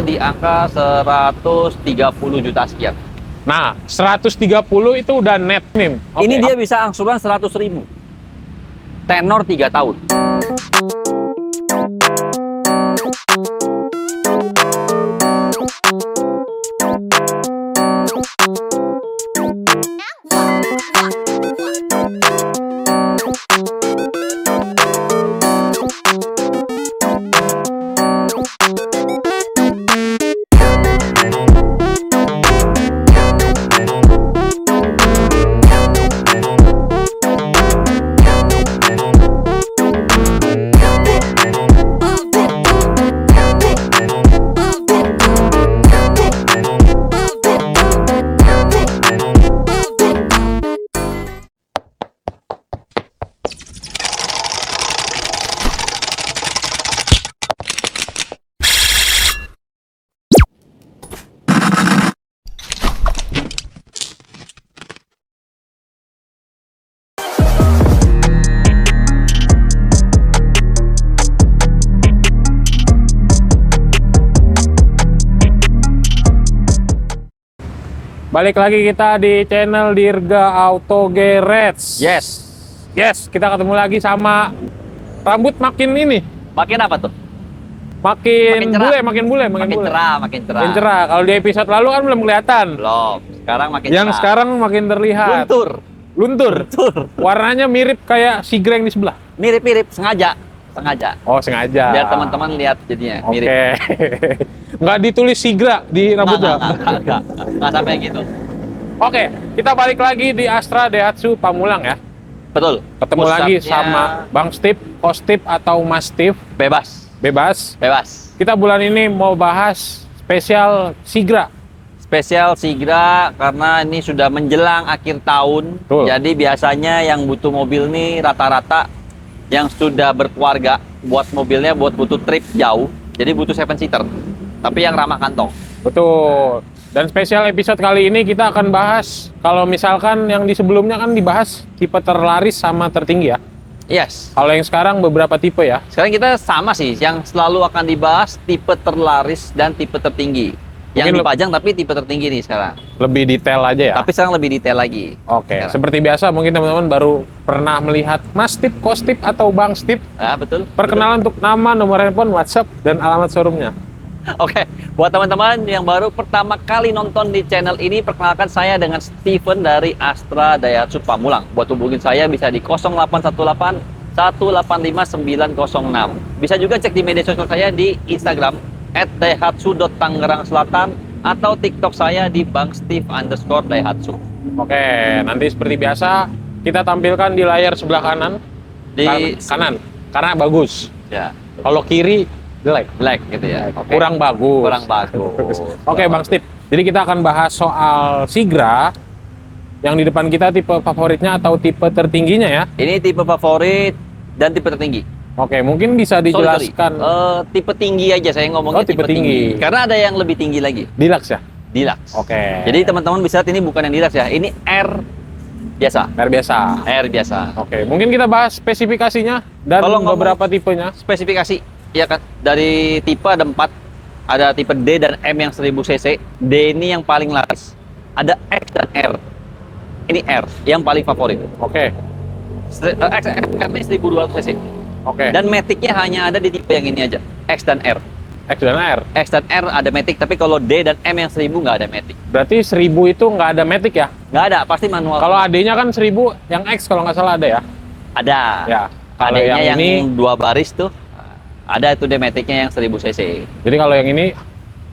kita di angka 130 juta sekian. Nah, 130 itu udah net nih. Oke. Ini dia bisa angsuran 100.000. Tenor 3 tahun. Balik lagi kita di channel Dirga Auto Garage. Yes. Yes, kita ketemu lagi sama rambut makin ini. Makin apa tuh? Makin cerah. bule, makin bule. Makin cerah. Makin cerah. Kalau di episode lalu kan belum kelihatan. Belum. Sekarang makin Yang cerah. sekarang makin terlihat. Luntur. Warnanya mirip kayak Sigra yang di sebelah. Mirip-mirip, sengaja. Oh, sengaja. Biar teman-teman lihat jadinya Oke. mirip. Nggak ditulis Sigra di rambutnya. Nggak sampai gitu. Oke, kita balik lagi di Astra Daihatsu Pamulang ya. Betul. Ketemu lagi Pusatnya sama Bang Steve, Kostip atau Mas Steve. bebas. Kita bulan ini mau bahas spesial Sigra. Spesial Sigra karena ini sudah menjelang akhir tahun. Betul. Jadi biasanya yang butuh mobil nih rata-rata yang sudah berkeluarga, buat mobilnya buat butuh trip jauh. Jadi butuh 7-seater. Tapi yang ramah kantong. Betul. Dan spesial episode kali ini kita akan bahas, kalau misalkan yang di sebelumnya kan dibahas tipe terlaris sama tertinggi ya. Yes. Kalau yang sekarang beberapa tipe ya. Sekarang kita sama sih, yang selalu akan dibahas tipe terlaris dan tipe tertinggi. Yang Mungkin dipajang tapi tipe tertinggi nih sekarang. Lebih detail aja ya. Tapi sekarang lebih detail lagi. Oke, Sekarang. seperti biasa mungkin teman-teman baru pernah melihat Mas Steve, Kostip atau Bang Steve. Ah, betul. Perkenalan untuk nama, nomor handphone, WhatsApp, dan alamat showroomnya. Oke, buat teman-teman yang baru pertama kali nonton di channel ini, perkenalkan saya dengan Steven dari Astra Daihatsu Pamulang. Buat hubungin saya bisa di 0818 185 906. Bisa juga cek di media sosial saya di Instagram @daihatsu.tangerang Selatan atau TikTok saya di bangsteve_daihatsu. Oke, nanti seperti biasa kita tampilkan di layar sebelah kanan. Di Kanan, karena bagus. ya, Kalau kiri, jelek. black gitu ya. Oke. Kurang bagus. Kurang bagus. Oke, Bang Steve. Jadi kita akan bahas soal Sigra. Yang di depan kita tipe favoritnya atau tipe tertingginya ya. Ini tipe favorit dan tipe tertinggi. Oke, mungkin bisa dijelaskan. Tipe tinggi aja saya ngomongnya. Oh, tipe tinggi. Karena ada yang lebih tinggi lagi. Deluxe ya? Deluxe. Oke. Jadi teman-teman bisa lihat ini bukan yang Deluxe ya. Ini R biasa. R biasa. R biasa. Oke, mungkin kita bahas spesifikasinya dan Kalau ngomong beberapa tipenya. Spesifikasi ya kan dari tipe ada 4. Ada tipe D dan M yang 1000 cc. D ini yang paling laris. Ada X dan R. Ini R yang paling favorit. Oke. X ini 1200 cc. Oke. Dan Matic-nya hanya ada di tipe yang ini aja. X dan R. X dan R. X dan R ada Matic, tapi kalau D dan M yang 1000 nggak ada Matic. Berarti 1000 itu nggak ada Matic ya? Nggak ada, pasti manual. Kalau AD-nya kan 1000, yang X kalau nggak salah ada ya? ada. Ya. Kalau Adanya yang yang ini, 2 baris tuh, ada itu Matic-nya yang 1000 cc. jadi kalau yang ini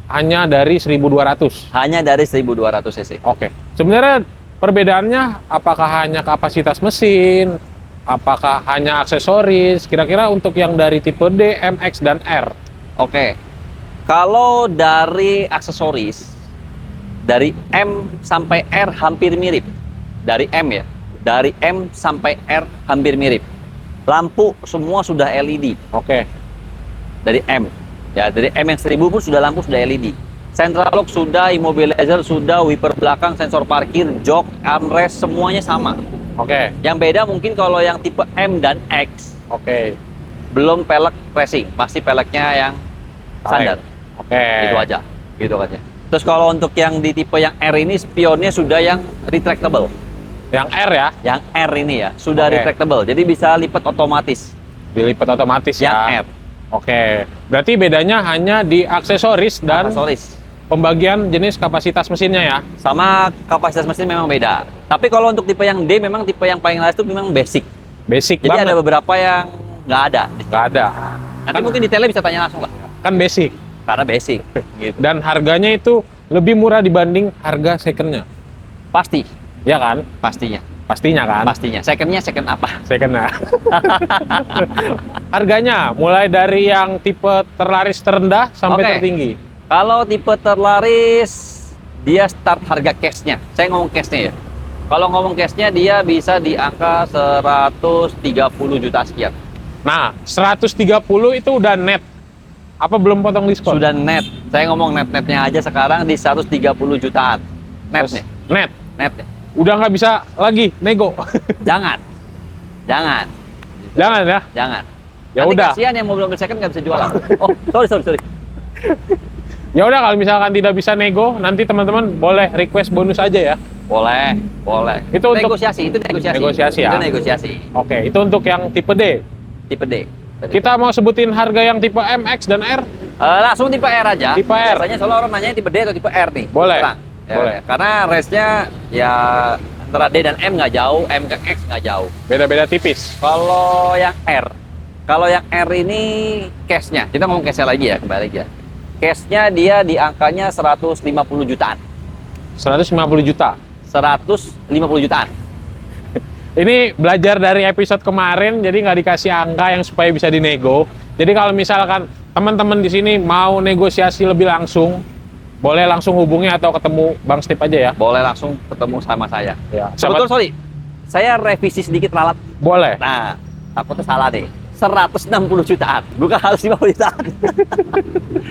hanya dari 1200. Hanya dari 1200 cc. Oke. Sebenarnya perbedaannya apakah hanya kapasitas mesin, apakah hanya aksesoris? Kira-kira untuk yang dari tipe D, M, X, dan R. Oke. Kalau dari aksesoris, dari M sampai R hampir mirip. Dari M ya. Dari M sampai R hampir mirip. Lampu semua sudah LED. Oke. Dari M. Ya, dari M yang 1000 pun sudah lampu sudah LED. Central lock sudah, immobilizer sudah, wiper belakang, sensor parkir, jok, armrest semuanya sama. Oke. Yang beda mungkin kalau yang tipe M dan X Oke. belum pelek racing, pasti peleknya yang standar. Oke. Itu aja, gitu kan ya. Terus kalau untuk yang di tipe yang R ini spionnya sudah yang retractable. Yang R ya, Yang R ini ya, sudah Oke. retractable. Jadi bisa lipat otomatis. dilipat otomatis Yang ya. R, Oke. Berarti bedanya hanya di aksesoris dan aksesoris. pembagian jenis kapasitas mesinnya ya. Sama kapasitas mesin memang beda. Tapi kalau untuk tipe yang D memang tipe yang paling laris itu memang basic. Basic Jadi banget. ada beberapa yang nggak ada. Nggak ada. Nanti mungkin detailnya bisa tanya langsung lah. Kan basic. Karena basic. Gitu. Dan harganya itu lebih murah dibanding harga secondnya. Pasti, Ya kan? pastinya. Pastinya kan? Pastinya. Secondnya second apa? Secondnya. Harganya mulai dari yang tipe terlaris terendah sampai Oke. tertinggi. Kalau tipe terlaris, dia start harga cashnya. Saya ngomong cashnya ya. Kalau ngomong cashnya dia bisa di angka 130 juta sekian. Nah, 130 itu udah net. Apa belum potong diskon? Sudah net. Saya ngomong net-netnya aja sekarang di 130 jutaan. Netnya. Net. Netnya. Udah nggak bisa lagi nego. Jangan. Jangan. Jangan ya. Jangan. Ya Nanti udah. kasihan yang mobil second nggak bisa jualan. Oh, sorry. Ya udah kalau misalkan tidak bisa nego, nanti teman-teman boleh request bonus aja ya. Boleh, boleh. Itu untuk- negosiasi, itu negosiasi. Negosiasi ya? Itu negosiasi. Oke, itu untuk yang tipe D. Tipe D. Kita mau sebutin harga yang tipe MX dan R? Langsung tipe R aja. Tipe R. Biasanya soalnya orang nanya tipe D atau tipe R nih. Boleh. Terang. Ya, Boleh. Karena range-nya ya antara D dan M nggak jauh, M ke X nggak jauh. Beda-beda tipis. Kalau yang R ini cash-nya, kita ngomong cash-nya lagi ya, kembali lagi ya. Cash-nya dia di angkanya 150 jutaan. 150 juta. 150 jutaan. Ini belajar dari episode kemarin, jadi nggak dikasih angka yang supaya bisa dinego. Jadi kalau misalkan teman-teman di sini mau negosiasi lebih langsung, boleh langsung hubungi atau ketemu Bang Steve aja ya. Boleh langsung ketemu sama saya. Ya. Sebetulnya sorry, saya revisi sedikit ralat. Boleh. Nah, takutnya salah deh. 160 jutaan, bukan 150 jutaan.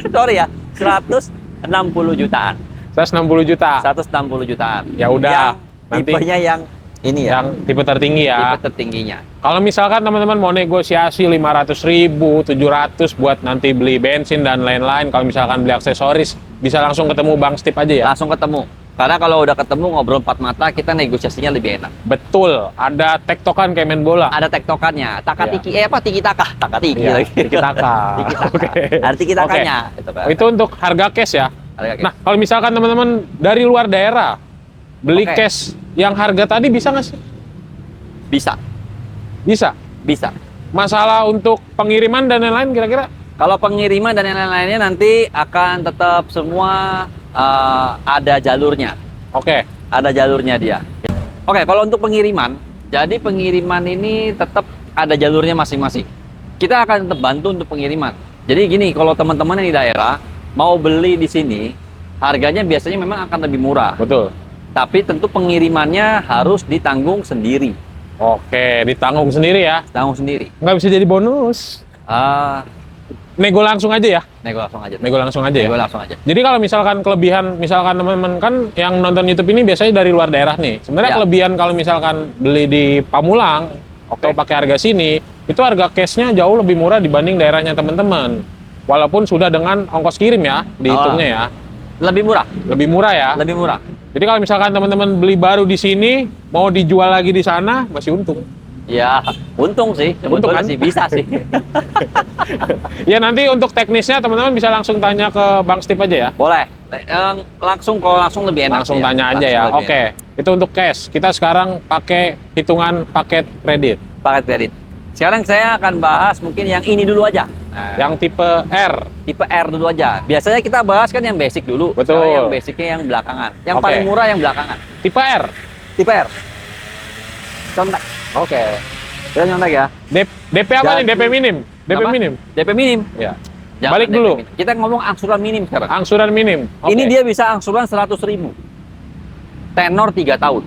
Sorry ya, 160 jutaan. 160 juta. 160 jutaan. Ya udah, Yang nanti- tipenya yang ini ya, Yang tipe tertinggi ya. tipe tertingginya. Kalau misalkan teman-teman mau negosiasi 500.000, 700 buat nanti beli bensin dan lain-lain, kalau misalkan beli aksesoris, bisa langsung ketemu Bang Steve aja ya. Langsung ketemu. Karena kalau udah ketemu ngobrol empat mata, kita negosiasinya lebih enak. Betul, ada tektokan kayak main bola. Ada tektokannya, taka-tiki, tiki taka, taka-tiki Iya, lagi. tiki-taka. Tiki-taka. Oke. Ada tiki-takanya. Gitu, Pak. Itu untuk harga cash ya. Harga cash. Nah, kalau misalkan teman-teman dari luar daerah beli Oke. cash yang harga tadi bisa nggak sih? Bisa, Bisa. bisa. Masalah untuk pengiriman dan lain-lain kira-kira? Kalau pengiriman dan yang lain-lainnya nanti akan tetap semua ada jalurnya. Oke. Ada jalurnya dia. Oke, kalau untuk pengiriman, jadi pengiriman ini tetap ada jalurnya masing-masing. Kita akan tetap bantu untuk pengiriman. Jadi gini, kalau teman-teman yang di daerah mau beli di sini, harganya biasanya memang akan lebih murah. Betul. Tapi tentu pengirimannya harus ditanggung sendiri. Oke, ditanggung sendiri ya. Tanggung sendiri. Nggak bisa jadi bonus. Nego langsung aja ya. Nego langsung aja. Nego langsung aja ya. Nego langsung aja. Jadi kalau misalkan kelebihan, misalkan teman-teman kan yang nonton YouTube ini biasanya dari luar daerah nih. Sebenarnya Ya. kelebihan kalau misalkan beli di Pamulang atau pakai harga sini, itu harga cashnya jauh lebih murah dibanding daerahnya teman-teman. Walaupun sudah dengan ongkos kirim ya, dihitungnya ya. Lebih murah. Lebih murah ya. Lebih murah. Jadi kalau misalkan teman-teman beli baru di sini, mau dijual lagi di sana, masih untung. Ya, untung sih. Untung Sebetulnya kan? sih bisa sih. Ya nanti untuk teknisnya teman-teman bisa langsung tanya ke Bang Steve aja ya. Boleh. Langsung kalau langsung lebih enak. Langsung sih tanya aja ya. Langsung lebih Oke, itu untuk cash. Kita sekarang pakai hitungan paket kredit. enak. Paket kredit. Sekarang saya akan bahas mungkin yang ini dulu aja. Nah, Yang tipe R. tipe R dulu aja. Biasanya kita bahas kan yang basic dulu. Betul. Sekarang yang basicnya yang belakangan. Yang Oke. paling murah yang belakangan. Tipe R. Tipe R. Contek. Oke. Kita nyontek ya. DP apa nih? Jadi- DP minim. DP Apa? minim. DP minim. Ya. Jangan Balik DP dulu. minim. Kita ngomong angsuran minim sekarang. Angsuran minim. Oke. Ini dia bisa angsuran 100.000. Tenor 3 tahun.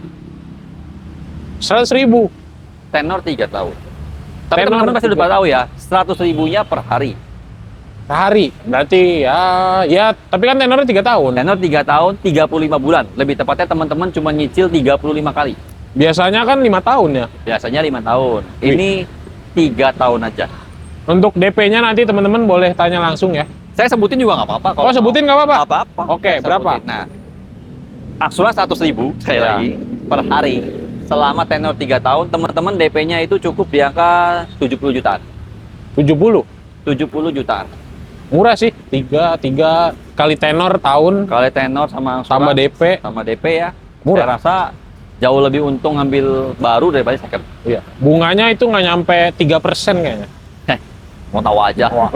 100.000 Tenor 3 tahun. Tapi Tenor teman-teman pasti udah 3 tahu ya, 100.000-nya per hari. sehari. Berarti ya tapi kan tenornya 3 tahun. Tenor 3 tahun, 35 bulan. Lebih tepatnya teman-teman cuma nyicil 35 kali. Biasanya kan 5 tahun ya. Biasanya 5 tahun. Wih. Ini 3 tahun aja. Untuk DP-nya nanti teman-teman boleh tanya langsung ya. Saya sebutin juga nggak apa-apa. Oh, sebutin nggak apa-apa? Nggak apa-apa. Oke, Saya berapa? sebutin. Nah, angsuran 100.000 sekali Ya. lagi per hari selama tenor 3 tahun. Teman-teman DP-nya itu cukup di angka 70 jutaan. 70. 70 jutaan. Murah sih. 3 kali tenor tahun Kalau tenor sama angsuran tambah DP. sama DP ya, Murah. saya rasa jauh lebih untung ambil baru daripada second. Iya. Bunganya itu nggak nyampe 3% kayaknya. Mau tahu aja. Wah.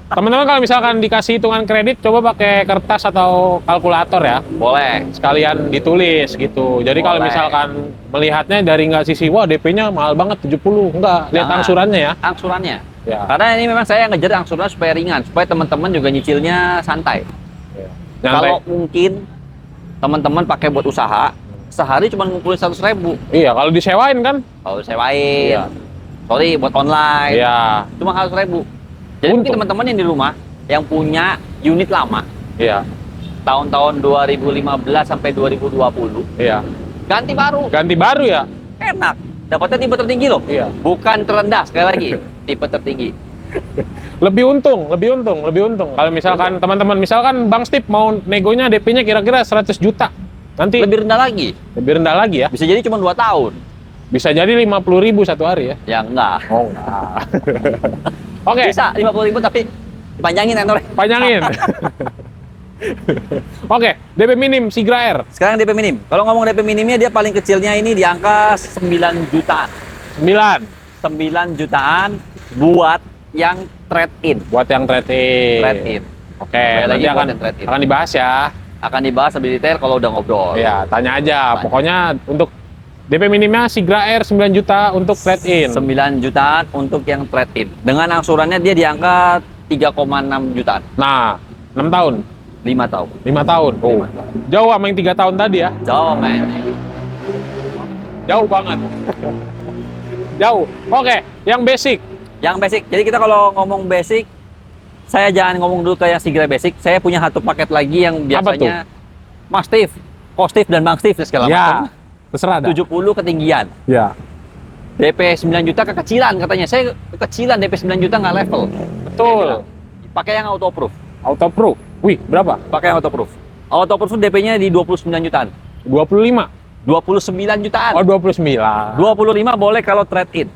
Teman-teman kalau misalkan dikasih hitungan kredit, coba pakai kertas atau kalkulator ya. Boleh. Sekalian ditulis gitu. Jadi kalau Boleh. misalkan melihatnya dari nggak sisi, wah DP-nya mahal banget 70. Enggak, lihat Jangan. angsurannya ya. Angsurannya. Ya. Karena ini memang saya ngejar angsurannya supaya ringan, supaya teman-teman juga nyicilnya santai. Nyantai. Kalau mungkin teman-teman pakai buat usaha, sehari cuma ngumpulin 100.000. Iya, kalau disewain kan? Kalau sewain, Iya. sorry buat online, Iya. cuma 100.000. Jadi mungkin Untung. teman-teman yang di rumah yang punya unit lama, Iya. tahun-tahun 2015 sampai 2020, Iya. ganti baru, Ganti baru ya? enak. Dapatnya tipe tertinggi loh. Iya. Bukan terendah, sekali lagi, tipe tertinggi. Lebih untung. Kalau misalkan teman-teman, misalkan Bang Steve mau negonya DP-nya kira-kira 100 juta. Nanti Lebih rendah lagi, lebih rendah lagi ya. bisa jadi cuma 2 tahun. Bisa jadi 50.000 satu hari ya. Ya enggak. Oh, enggak. Oke, Bisa 50.000 tapi dipanjangin tenornya. panjangin. Oke, DP minim Sigra Air Sekarang DP minim. Kalau ngomong DP minimnya dia paling kecilnya ini di angka 9 jutaan. 9 9 jutaan buat yang trade in. buat yang trade in. Trade in. Oke, Sekali lagi nanti buat akan yang trade in. akan dibahas ya. Akan dibahas lebih detail kalau udah ngobrol. Ya, tanya aja. Tanya. Pokoknya untuk DP minimnya Sigra Air 9 juta untuk trade in. 9 jutaan untuk yang trade in. Dengan angsurannya dia di angka 3,6 jutaan. Nah, 6 tahun, 5 tahun. 5 tahun. Oh, 5 tahun. jauh sama yang 3 tahun tadi ya. Jauh, men. Jauh banget. Jauh. Oke, yang basic. Yang basic. Jadi kita kalau ngomong basic, saya jangan ngomong dulu ke yang Sigra basic. Saya punya satu paket lagi yang Apa tuh? biasanya Mastiff, Kostif dan Bang Steve segala Ya, macam. terserah dah. 70 ketinggian. Ya, DP 9 juta kekecilan katanya. Saya kekecilan DP 9 juta nggak level. betul. Pakai yang auto proof. Auto Pro. Wih, berapa? Pakai yang auto proof. Auto proof itu DP-nya di 29 jutaan. 25. 29 jutaan. Oh, 29. 25 boleh kalau trade in.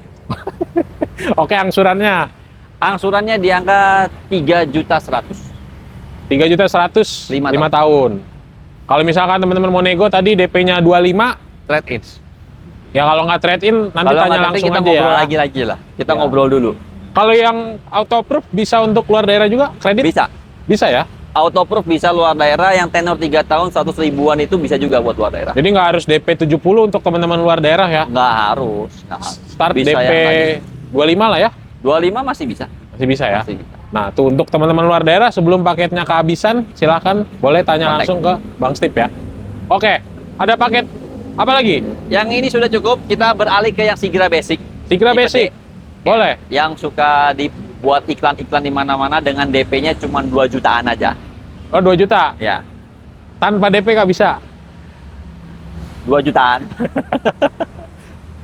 Oke, angsurannya Angsurannya di angka 3.100.000. 3.100.000 5 5 tahun. Kalau misalkan teman-teman mau nego tadi DP-nya 25, Trade in. ya kalau nggak trade in nanti Kalau tanya nggak langsung kita aja ngobrol ya. lagi lah. Kita Ya. ngobrol dulu. Kalau yang auto proof bisa untuk luar daerah juga kredit? Bisa. Bisa ya. Auto proof bisa luar daerah, yang tenor 3 tahun 100 ribuan itu bisa juga buat luar daerah. Jadi nggak harus DP 70 untuk teman-teman luar daerah ya. Nggak harus. Nggak harus. Start Bisa DP yang tadi. 25 lah ya. 25 masih bisa. Masih bisa ya. Masih bisa. Nah, tuh untuk teman-teman luar daerah sebelum paketnya kehabisan, silakan boleh tanya Kontak. langsung ke Bang Steve ya. Oke, ada paket apa lagi? Yang ini sudah cukup, kita beralih ke yang Sigra Basic. Sigra Tipe Basic. D. Boleh. Yang suka dibuat iklan-iklan di mana-mana dengan DP-nya cuma 2 jutaan aja. Oh, 2 juta. Ya, Tanpa DP nggak bisa. 2 jutaan.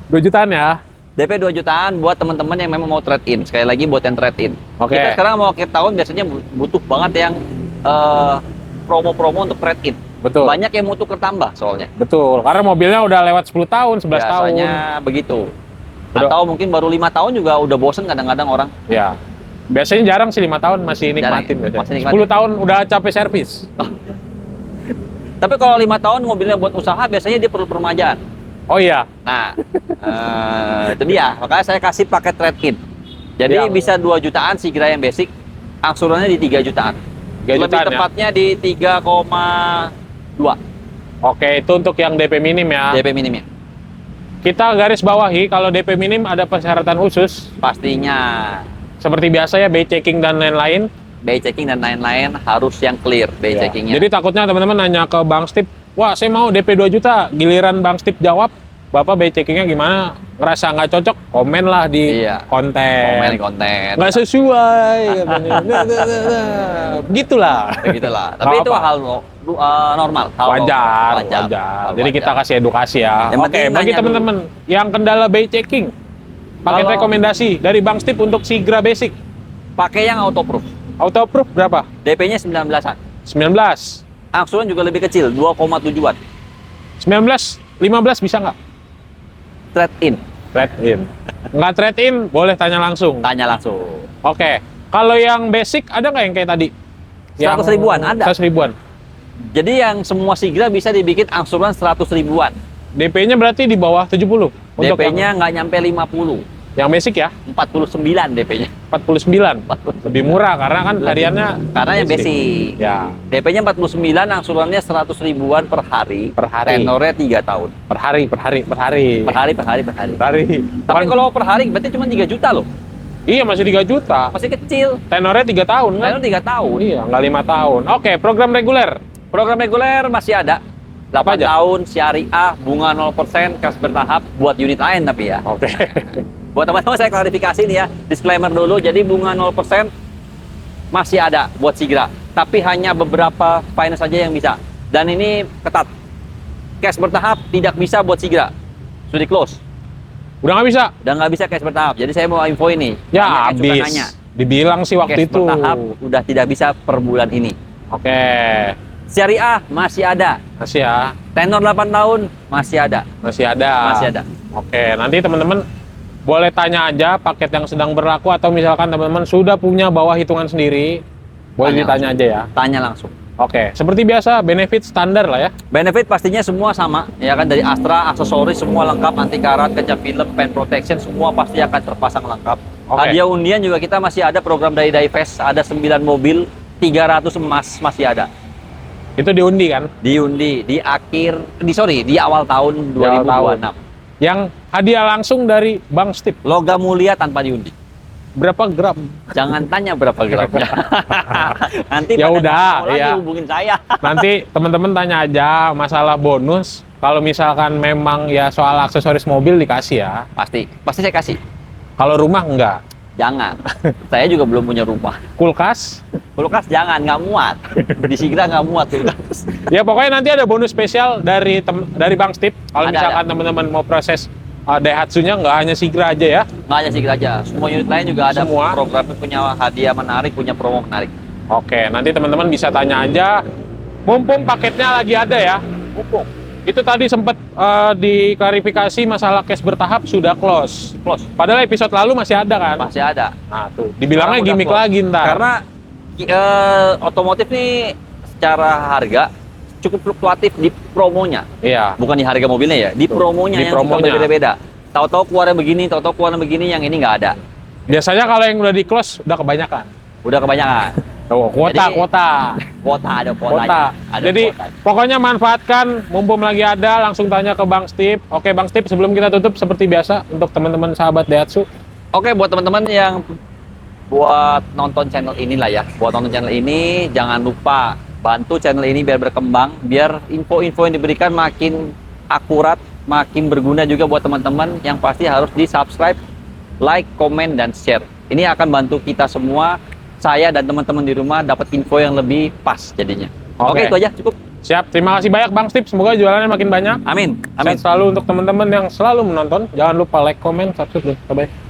2 jutaan ya. DP 2 jutaan buat teman-teman yang memang mau trade in. Sekali lagi buat yang trade in. Oke. Kita sekarang mau akhir tahun biasanya butuh banget yang promo-promo untuk trade in. Betul. Banyak yang mau tuker tambah soalnya. Betul. Karena mobilnya udah lewat 10 tahun, 11 tahun. Biasanya begitu. Udah. Atau mungkin baru 5 tahun juga udah bosen kadang-kadang orang. Ya. Biasanya jarang sih 5 tahun masih nikmatin Jarang, biasanya. masih nikmatin. 10 tahun udah capek servis. Tapi kalau 5 tahun mobilnya buat usaha biasanya dia perlu permajaan. Oh iya. Nah, itu dia. Makanya saya kasih paket trade in. Jadi Yang- bisa 2 jutaan Sigra yang basic, angsurannya di 3 jutaan. 3 Lebih jutaan ya. tepatnya di 3,2 Oke, itu untuk yang DP minim ya. DP minimnya. Kita garis bawahi kalau DP minim ada persyaratan khusus Pastinya seperti biasa ya, BI checking dan lain-lain. BI checking dan lain-lain harus yang clear BI Ya. checkingnya. Jadi takutnya teman-teman nanya ke Bang Steve, wah saya mau DP 2 juta, giliran Bang Steve jawab, Bapak BI checkingnya gimana? Ngerasa nggak cocok, komen lah di Iya. konten. komen di konten. Nggak sesuai, katanya. Begitulah. Begitulah. Tapi Nggak itu apa. hal normal, hal Wajar, normal. wajar. Jadi Wajar. kita kasih edukasi ya. Yang Oke, penting bagi nanya teman-teman yang kendala BI checking, pakai Kalau- rekomendasi dari Bang Steve untuk Sigra Basic. pakai yang auto proof. Auto approve berapa? DP-nya 19-an. 19. Angsuran juga lebih kecil, 2,7-an. 19, 15 bisa nggak? Trade-in. Trade-in. Nggak trade-in, boleh tanya langsung. Tanya langsung. Oke. Kalau yang basic, ada nggak yang kayak tadi? 100 ribuan, ada. 100 ribuan. Jadi yang semua Sigra bisa dibikin angsuran 100 ribuan. DP-nya berarti di bawah 70? Untuk DP-nya nggak nyampe 50. yang basic ya? 49 DP-nya. 49. Lebih murah karena kan hariannya Karena yang basic. Ya, DP-nya 49, angsurannya 100 ribuan per hari. Per hari. Tenornya 3 tahun. per hari. Per hari. Per hari. Tapi Bukan- kalau per hari berarti cuma 3 juta loh. Iya, masih 3 juta. Masih kecil. Tenornya 3 tahun kan? Tenor 3 tahun. Iya, nggak 5 tahun. Oke, program reguler. Program reguler masih ada. 8 Apa aja? tahun, syariah, bunga 0%, cash bertahap buat unit lain tapi ya. Oke. Buat teman-teman saya klarifikasi nih ya, disclaimer dulu. Jadi bunga 0% masih ada buat Sigra, tapi hanya beberapa finance saja yang bisa. Dan ini ketat. Cash bertahap tidak bisa buat Sigra. Sudah di close. Udah nggak bisa? Udah nggak bisa cash bertahap. Jadi saya mau info ini. Banyak Ya, yang suka habis. nanya. Dibilang sih waktu Cash itu. bertahap udah tidak bisa per bulan ini. Oke. Syariah masih ada. Masih ya. Tenor 8 tahun masih ada. Masih ada. Masih ada. Oke, nanti teman-teman boleh tanya aja paket yang sedang berlaku atau misalkan teman-teman sudah punya bawah hitungan sendiri, boleh Tanya ditanya aja ya. Tanya langsung. Oke, seperti biasa benefit standar lah ya. Benefit pastinya semua sama, ya kan, dari Astra, aksesoris semua lengkap, anti karat, kaca film, pen protection semua pasti akan terpasang lengkap. Oke. Hadiah undian juga kita masih ada program dari Divest, ada 9 mobil, 300 emas masih ada. Itu diundi kan. Diundi di di awal tahun Di awal tahun. 2026. Yang hadiah langsung dari Bang Steve. Logam mulia tanpa diundi. Berapa gram? Jangan tanya berapa gramnya. Nanti Ya pada udah, nggak mau lagi iya. hubungin saya. Nanti teman-teman tanya aja masalah bonus. Kalau misalkan memang ya soal aksesoris mobil dikasih ya. Pasti saya kasih. Kalau rumah enggak. Jangan. Saya juga belum punya rumah. Kulkas. Kulkas jangan, nggak muat. Di Sigra nggak muat kulkas. Ya pokoknya nanti ada bonus spesial dari Bang Steve. Kalau Ada, misalkan teman-teman mau proses Daihatsu-nya nggak hanya Sigra aja ya. Nggak hanya Sigra aja. Semua unit lain juga ada Semua. program punya hadiah menarik, punya promo menarik. Oke, nanti teman-teman bisa tanya aja. Mumpung paketnya lagi ada ya. Mumpung. Itu tadi sempat diklarifikasi masalah cash bertahap sudah close. Close. Padahal episode lalu masih ada kan? Masih ada. Nah tuh, dibilangnya Sekarang udah gimmick close. lagi ntar. Karena otomotif nih secara harga cukup fluktuatif di promonya. Iya. Bukan di harga mobilnya ya, di promonya Di yang suka promonya. berbeda-beda. Tahu-tahu keluarnya begini, tahu-tahu keluarnya begini, yang ini nggak ada. Biasanya kalau yang udah di close udah kebanyakan. Udah kebanyakan. Tuh, kuota. Ada kuotanya. Ada Jadi kuotanya. pokoknya manfaatkan, mumpung lagi ada, langsung tanya ke Bang Steve. Oke Bang Steve, sebelum kita tutup seperti biasa untuk teman-teman sahabat Daihatsu. Oke, buat teman-teman yang buat nonton channel ini lah ya, buat nonton channel ini jangan lupa bantu channel ini biar berkembang, biar info-info yang diberikan makin akurat, makin berguna juga buat teman-teman. Yang pasti harus di subscribe, like, komen, dan share. Ini akan bantu kita semua, saya dan teman-teman di rumah dapat info yang lebih pas jadinya. Oke. Oke, itu aja cukup. Siap, terima kasih banyak Bang Steve. Semoga jualannya makin banyak. Amin. Sehat selalu untuk teman-teman yang selalu menonton. Jangan lupa like, komen, subscribe. Bye-bye.